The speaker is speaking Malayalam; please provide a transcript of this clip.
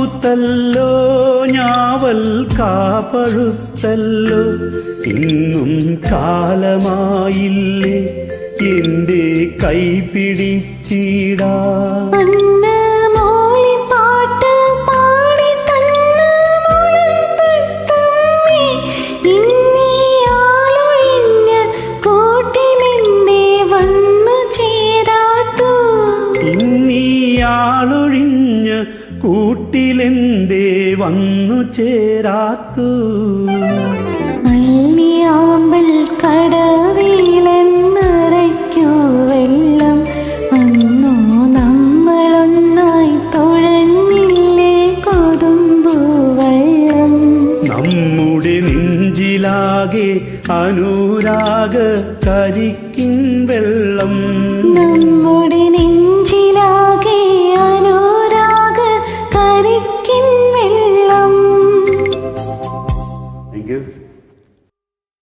പൂത്തല്ലോ ഞാവൽ കാപ്പഴുത്തല്ലോ ഇന്നും കാലമായില്ലേ എന്റെ കൈ പിടിച്ചിടാ ഇന്നിയാളൊഴിഞ്ഞ കൂട്ടിലെന്തേ വന്നു ചേരാത്തു മല്ലിയാമ്പൽ കടവിലെന്നരയ്ക്കു വെള്ളം വന്നു നമ്മളൊന്നായി തുഴഞ്ഞില്ലേ കൊതുമ്പു വെള്ളം നമ്മുടെ നെഞ്ചിലാകെ അനുരാഗ കരിക്കിൻ വെള്ളം